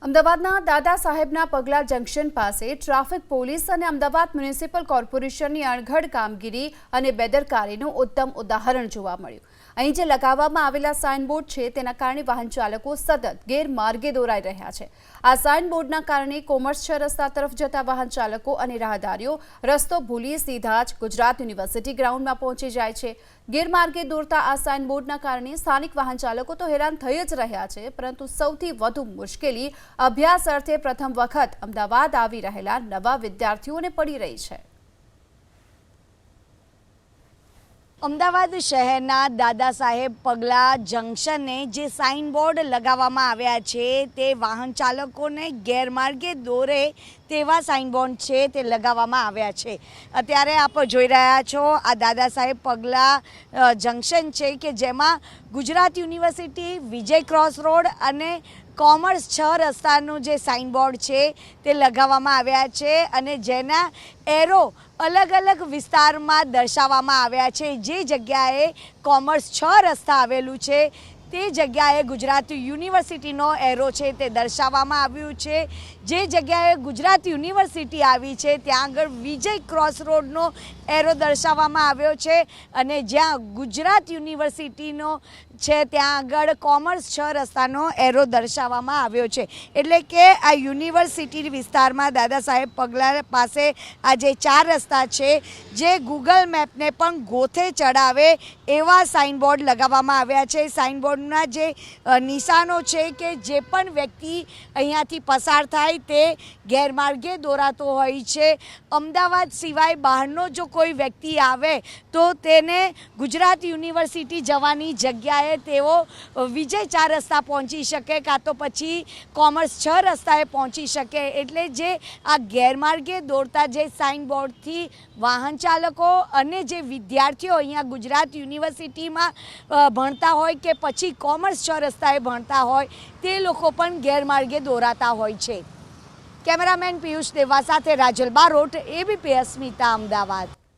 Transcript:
અમદાવાદના દાદા સાહેબના પગલા જંકશન પાસે ટ્રાફિક પોલીસ અને અમદાવાદ મ્યુનિસિપલ કોર્પોરેશનની અણઘડ કામગીરી અને બેદરકારીનું ઉત્તમ ઉદાહરણ જોવા મળ્યું। અહીં જે લગાવવામાં આવેલા સાઇનબોર્ડ છે તેના કારણે વાહન ચાલકો સતત ગેરમાર્ગે દોરાઈ રહ્યા છે। આ સાઇનબોર્ડના કારણે કોમર્સ 6 રસ્તા તરફ જતા વાહન ચાલકો અને રાહદારીઓ રસ્તો ભૂલી સીધા જ ગુજરાત યુનિવર્સિટી ગ્રાઉન્ડમાં પહોંચી જાય છે। ગેરમાર્ગે દોરતા આ સાઇનબોર્ડના કારણે સ્થાનિક વાહન ચાલકો તો હેરાન થઈ જ રહ્યા છે, પરંતુ સૌથી વધુ મુશ્કેલી અભ્યાસ અર્થે પ્રથમ વખત અમદાવાદ આવી રહેલા નવા વિદ્યાર્થીઓને પડી રહી છે। અમદાવાદ શહેરના દાદા સાહેબ પગલા જંકશને જે સાઇનબોર્ડ લગાવવામાં આવ્યા છે તે વાહન ચાલકોને ગેરમાર્ગે દોરે તેવા સાઇનબોર્ડ છે તે લગાવવામાં આવ્યા છે। અત્યારે આપ જોઈ રહ્યા છો આ દાદા સાહેબ પગલા જંકશન છે કે જેમાં ગુજરાત યુનિવર્સિટી, વિજય ક્રોસ રોડ અને કોમર્સ 6 રસ્તાનું જે સાઇનબોર્ડ છે તે લગાવવામાં આવ્યા છે અને જેના એરો અલગ અલગ વિસ્તારમાં દર્શાવવામાં આવ્યા છે। જે જગ્યાએ કોમર્સ 6 રસ્તા આવેલું છે તે જગ્યાએ ગુજરાત યુનિવર્સિટીનો એરો છે તે દર્શાવવામાં આવ્યું છે। જે જગ્યાએ ગુજરાત યુનિવર્સિટી આવી છે ત્યાં આગળ વિજય ક્રોસ રોડનો એરો દર્શાવવામાં આવ્યો છે અને જ્યાં ગુજરાત યુનિવર્સિટીનો છે ત્યાં આગળ કોમર્સ 6 રસ્તાનો એરો દર્શાવવામાં આવ્યો છે। એટલે કે આ યુનિવર્સિટી વિસ્તારમાં દાદા સાહેબ પગલા પાસે આ જે 4 રસ્તા છે જે ગૂગલ મેપને પણ ગોથે ચડાવે એવા સાઇનબોર્ડ લગાવવામાં આવ્યા છે। સાઇનબોર્ડના જે નિશાનો છે કે જે પણ વ્યક્તિ અહીંયાથી પસાર થાય તે ગેરમાર્ગે દોરાતો હોય છે। અમદાવાદ સિવાય બહારનો જો કોઈ વ્યક્તિ આવે તો તેને ગુજરાત યુનિવર્સિટી જવાની જગ્યાએ તેઓ વિજય 4 રસ્તા પહોંચી શકે કાં તો પછી કોમર્સ 6 રસ્તાએ પહોંચી શકે। એટલે જે આ ગેરમાર્ગે દોરતા જે સાઇનબોર્ડથી વાહન ચાલકો અને જે વિદ્યાર્થીઓ અહીંયા ગુજરાત યુનિવર્સિટીમાં ભણતા હોય કે પછી કોમર્સ 6 રસ્તાએ ભણતા હોય તે લોકો પણ ગેરમાર્ગે દોરાતા હોય છે। કેમેરામેન પિયુષ દેવા સાથે રાજલ બારોટ, ABP અસ્મિતા, અમદાવાદ।